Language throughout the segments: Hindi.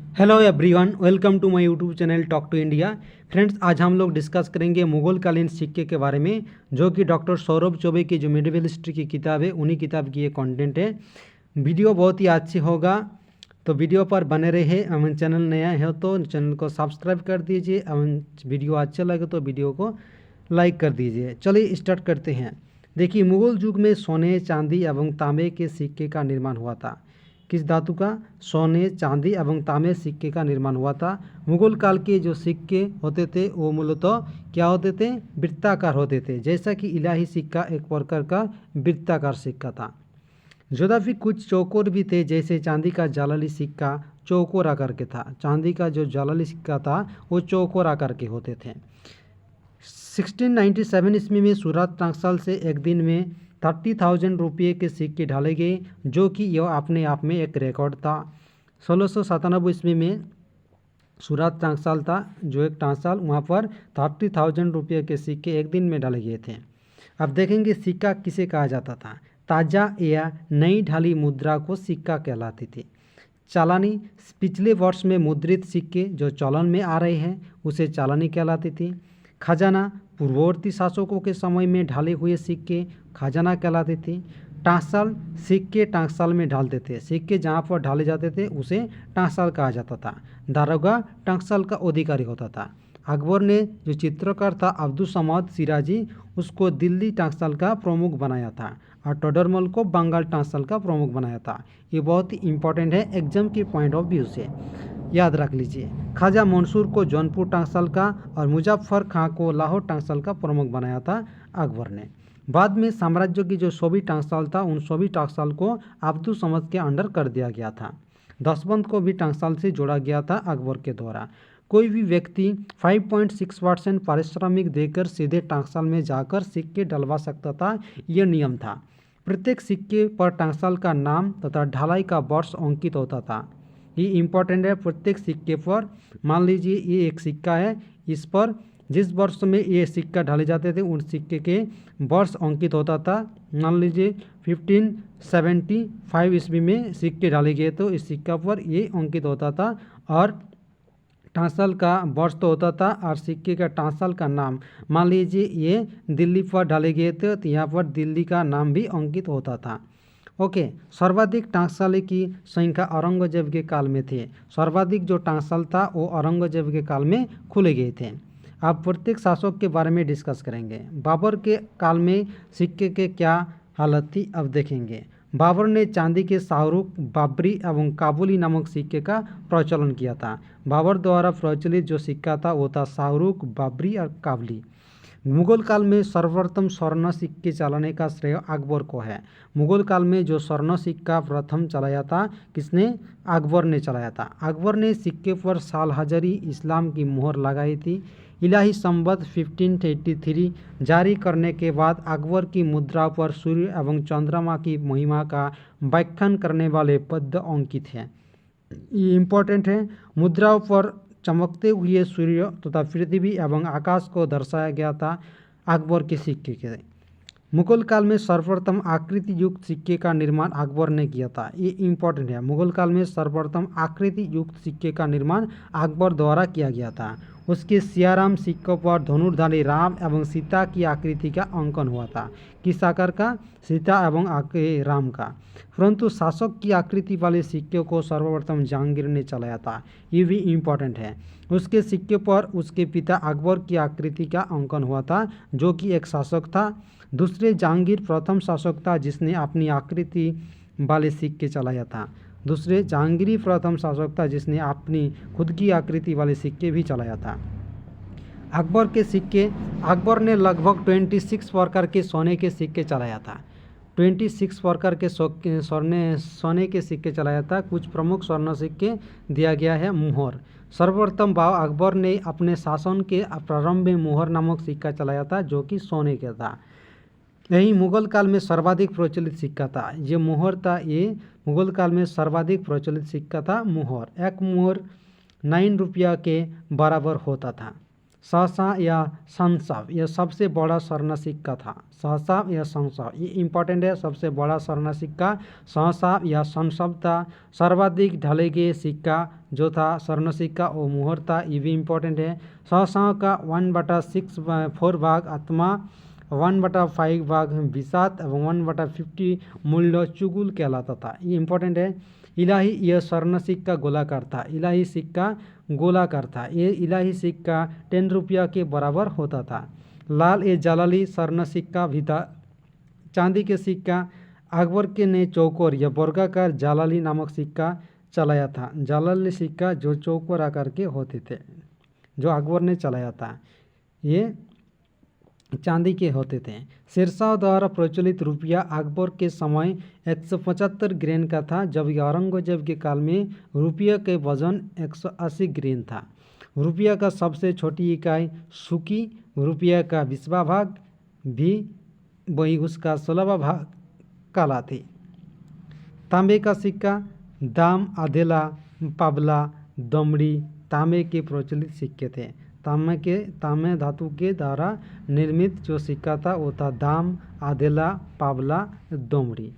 Hello everyone, welcome to my YouTube channel talk to India. Friends, आज हम लोग डिस्कस करेंगे मुगल कालीन सिक्के के बारे में, जो कि डॉक्टर सौरभ चौबे की जो मिडिवल हिस्ट्री की किताब है, उन्हीं किताब की ये कंटेंट है। वीडियो बहुत ही अच्छी होगा, तो वीडियो पर बने रहे। हम चैनल नया है तो चैनल को सब्सक्राइब कर दीजिए। वीडियो अच्छा लगे तो वीडियो को लाइक कर दीजिए। चलिए स्टार्ट करते हैं। देखिए, मुगल युग में सोने, चांदी एवं तांबे के सिक्के का निर्माण हुआ था। किस धातु का? सोने, चांदी एवं तांबे सिक्के का निर्माण हुआ था। मुगल काल के जो सिक्के होते थे वो मूलतः क्या होते थे? वृत्ताकार होते थे, जैसा कि इलाही सिक्का एक प्रकार का वृत्ताकार सिक्का था। तथापि कुछ चौकोर भी थे, जैसे चांदी का जालाली सिक्का चौकोर आकार के था। चांदी का जो जालाली सिक्का था वो चौकोर आकार के होते थे। 1697 ईस्वी में सूरत टकसाल से एक दिन में 30,000 रुपये के सिक्के ढाले गए, जो कि यह अपने आप में एक रिकॉर्ड था। 1697 ईस्वी में सूरत टकसाल था, जो एक टकसाल, वहाँ पर 30,000 रुपये के सिक्के एक दिन में डाले गए थे। अब देखेंगे सिक्का किसे कहा जाता था। ताज़ा या नई ढाली मुद्रा को सिक्का कहलाती थी। चालानी, पिछले वर्ष में मुद्रित सिक्के जो चलन में आ रहे हैं उसे चालानी कहलाती थी। खजाना, पूर्ववर्ती शासकों के समय में ढाले हुए सिक्के खजाना कहलाते थे। टांसाल, सिक्के टांसाल में डालते थे। सिक्के जहाँ पर ढाले जाते थे उसे टांसाल कहा जाता था। दारोगा टांसाल का अधिकारी होता था। अकबर ने जो चित्रकार था अब्दुल समद सिराजी, उसको दिल्ली टांसाल का प्रमुख बनाया था, और टोडरमल को बंगाल टांसाल का प्रमुख बनाया था। ये बहुत ही इंपॉर्टेंट है एग्जाम के पॉइंट ऑफ व्यू से, याद रख लीजिए। ख्वाजा मंसूर को जौनपुर टांसाल का और मुजफ्फर खां को लाहौर टांसाल का प्रमुख बनाया था अकबर ने। बाद में साम्राज्य की जो सभी टांसाल था उन सभी टांसाल को अब्दुल समद के अंडर कर दिया गया था। दसबंद को भी टांसाल से जोड़ा गया था अकबर के द्वारा। कोई भी व्यक्ति 5.6% पारिश्रमिक देकर सीधे टांसाल में जाकर सिक्के डलवा सकता था, यह नियम था। प्रत्येक सिक्के पर टांसाल का नाम तथा ढालाई का वर्ष अंकित होता था। ये इम्पोर्टेंट है। प्रत्येक सिक्के पर, मान लीजिए ये एक सिक्का है, इस पर जिस वर्ष में ये सिक्का ढाले जाते थे उन सिक्के के वर्ष अंकित होता था। मान लीजिए 1575 ईस्वी में सिक्के डाले गए तो इस सिक्का पर ये अंकित होता था, और टांसाल का वर्ष तो होता था और सिक्के का टांसाल का नाम। मान लीजिए ये दिल्ली पर डाले गए थे तो यहाँ पर दिल्ली का नाम भी अंकित होता था। ओके, सर्वाधिक टांसाल की संख्या औरंगजेब के काल में थे। सर्वाधिक जो टांसाल था वो औरंगजेब के काल में खुले गए थे। अब प्रत्येक शासक के बारे में डिस्कस करेंगे। बाबर के काल में सिक्के के क्या हालत थी, अब देखेंगे। बाबर ने चांदी के शाहरुख, बाबरी एवं काबुली नामक सिक्के का प्रचलन किया था। बाबर द्वारा प्रचलित जो सिक्का था वो था शाहरुख, बाबरी और काबुली। मुगल काल में सर्वप्रथम स्वर्ण सिक्के चलाने का श्रेय अकबर को है। मुगल काल में जो स्वर्ण सिक्का प्रथम चलाया था किसने? अकबर ने चलाया था। अकबर ने सिक्के पर साल हजरी इस्लाम की मोहर लगाई थी। इलाही संवत 1583 जारी करने के बाद अकबर की मुद्रा पर सूर्य एवं चंद्रमा की महिमा का व्याख्यान करने वाले पद अंकित हैं। ये इम्पोर्टेंट है। मुद्राओं पर चमकते हुए सूर्य तथा पृथ्वी एवं आकाश को दर्शाया गया था अकबर के सिक्के के। मुगल काल में सर्वप्रथम आकृति युक्त सिक्के का निर्माण अकबर ने किया था। ये इम्पोर्टेंट है। मुगल काल में सर्वप्रथम आकृति युक्त सिक्के का निर्माण अकबर द्वारा किया गया था। उसके सियाराम सिक्कों पर धनुर्धारी राम एवं सीता की आकृति का अंकन हुआ था। किस आकार का? सीता एवं राम का। परंतु शासक की आकृति वाले सिक्के को सर्वप्रथम जहांगीर ने चलाया था। ये भी इम्पोर्टेंट है। उसके सिक्के पर उसके पिता अकबर की आकृति का अंकन हुआ था, जो कि एक शासक था। दूसरे जहांगीर प्रथम शासक था जिसने अपनी आकृति वाले सिक्के चलाया था। दूसरे जहांगीरी प्रथम शासक था जिसने अपनी खुद की आकृति वाले सिक्के भी चलाया था। अकबर के सिक्के, अकबर ने लगभग 26 प्रकार के सोने के सिक्के चलाया था। 26 प्रकार के सोने के सिक्के चलाया था। कुछ प्रमुख स्वर्ण सिक्के दिया गया है। मुहर, सर्वप्रथम अकबर ने अपने शासन के प्रारंभ में मुहर नामक सिक्का चलाया था, जो कि सोने का था। यही मुगल काल में सर्वाधिक प्रचलित सिक्का था। ये मुहर था, ये मुगल काल में सर्वाधिक प्रचलित सिक्का था मुहर। एक मुहर 9 रुपया के बराबर होता था। सहसा या संसव, यह सबसे बड़ा स्वर्ण सिक्का था। सहसा या संसव, ये इंपॉर्टेंट है। सबसे बड़ा स्वर्ण सिक्का सहसा या संसव था। सर्वाधिक ढले गए सिक्का जो था स्वर्ण सिक्का वो मुहर था, ये भी इम्पोर्टेंट है। सहसाओं का 1/6 भाग आत्मा, 1/5 भाग विषाद एवं 1/50 मूल्य चुगुल कहलाता था, ये इम्पोर्टेंट है। इलाही, यह स्वर्ण सिक्का गोलाकार था। इलाही सिक्का गोलाकार था। ये इलाही सिक्का 10 रुपया के बराबर होता था। लाल ए जलाली स्वर्ण सिक्का भी था। चांदी के सिक्का अकबर के ने चौकोर या वर्गाकार जलाली नामक सिक्का चलाया था। जलाली सिक्का जो चौकोर आकार के होते थे, जो अकबर ने चलाया था, ये चांदी के होते थे। शेरशाह द्वारा प्रचलित रुपया अकबर के समय 175 ग्रेन का था, जबकि औरंगजेब के काल में रुपया के वजन 180 ग्रेन था। रुपया का सबसे छोटी इकाई सुकी, रुपया का 20वां भाग भी वही उसका 16वां भाग कहलाती। तांबे का सिक्का दाम, आधेला, पावला, दमड़ी तांबे के प्रचलित सिक्के थे। तांबे धातु के द्वारा निर्मित जो सिक्का था वो था दाम, आधेला, पावला, दमड़ी।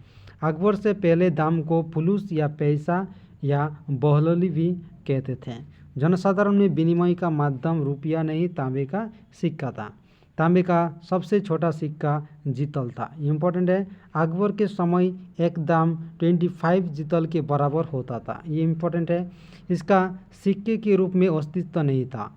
अकबर से पहले दाम को फुलूस या पैसा या बहलोली भी कहते थे। जनसाधारण में विनिमय का माध्यम रुपया नहीं तांबे का सिक्का था। तांबे का सबसे छोटा सिक्का जीतल था, इम्पोर्टेंट है। अकबर के समय एक दाम 25 जीतल के बराबर होता था, ये इम्पोर्टेंट है। इसका सिक्के के रूप में अस्तित्व नहीं था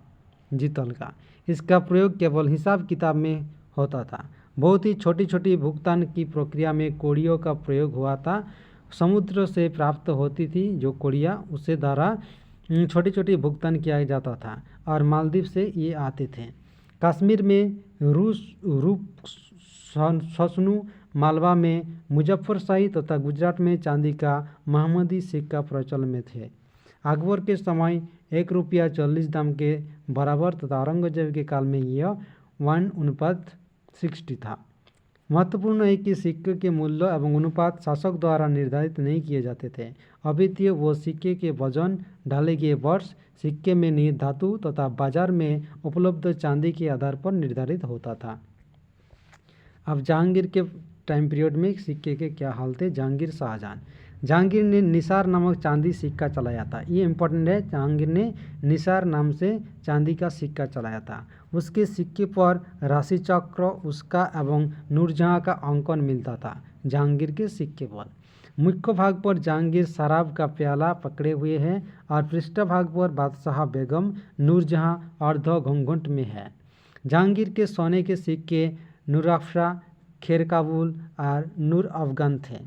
जीतल का, इसका प्रयोग केवल हिसाब किताब में होता था। बहुत ही छोटी छोटी भुगतान की प्रक्रिया में कौड़ियों का प्रयोग हुआ था। समुद्र से प्राप्त होती थी जो कौड़ियाँ, उससे द्वारा छोटी छोटी भुगतान किया जाता था और मालदीव से ये आते थे। कश्मीर में रूप ससनु, मालवा में मुजफ्फरशाही तथा गुजरात में चांदी का महमदी सिक्का प्रचलन में थे। अकबर के समय 1 रुपया 40 दाम के बराबर तथा औरंगजेब के काल में यह 1:60 था। महत्वपूर्ण है कि सिक्के के मूल्य एवं अनुपात शासक द्वारा निर्धारित नहीं किए जाते थे। अद्वितीय वो सिक्के के वजन, ढाले गए वर्ष, सिक्के में निहित धातु तथा बाजार में उपलब्ध चांदी के आधार पर निर्धारित होता था। अब जहांगीर के टाइम पीरियड में सिक्के के क्या हाल थे। जहांगीर ने निसार नामक चांदी सिक्का चलाया था, ये इम्पोर्टेंट है। जहांगीर ने निसार नाम से चांदी का सिक्का चलाया था। उसके सिक्के पर राशि चक्र, उसका एवं नूरजहाँ का अंकन मिलता था। जहांगीर के सिक्के पर मुख्य भाग पर जहांगीर शराब का प्याला पकड़े हुए हैं और पृष्ठ भाग पर बादशाह बेगम नूरजहाँ अर्ध घूंघट में है। जहांगीर के सोने के सिक्के नूरअफ़शा, खेर काबुल और नूर अफगान थे।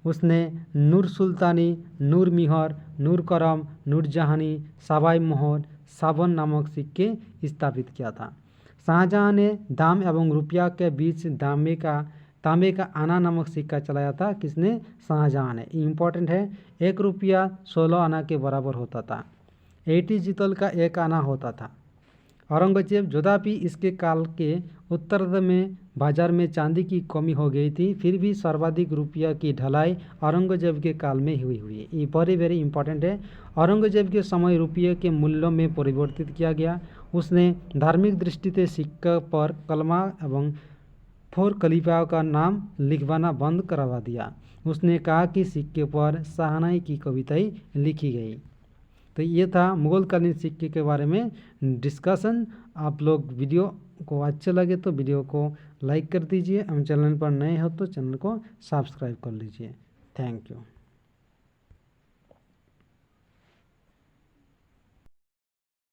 उसने नूर सुल्तानी, नूर मिहर, नूर करम, नूर जहानी, सवाई मोहर, सावन नामक सिक्के स्थापित किया था। शाहजहाँ ने दाम एवं रुपया के बीच तांबे का आना नामक सिक्का चलाया था। किसने? शाहजहाँ ने। इम्पोर्टेंट है। 1 रुपया 16 आना के बराबर होता था। 80 जीतल का 1 आना होता था। औरंगजेब जोधापी इसके काल के उत्तरार्ध में बाजार में चांदी की कमी हो गई थी, फिर भी सर्वाधिक रुपया की ढलाई औरंगजेब के काल में हुई। ये वेरी इंपॉर्टेंट है। औरंगजेब के समय रुपये के मूल्यों में परिवर्तित किया गया। उसने धार्मिक दृष्टि से सिक्का पर कलमा एवं 4 खलीफाओं का नाम लिखवाना बंद करवा दिया। उसने कहा कि सिक्के पर शाहनाई की कविताएं लिखी गई। तो ये था मुगलकालीन सिक्के के बारे में डिस्कशन। आप लोग वीडियो को अच्छे लगे तो वीडियो को लाइक कर दीजिए। हम चैनल पर नए हो तो चैनल को सब्सक्राइब कर लीजिए। Thank you.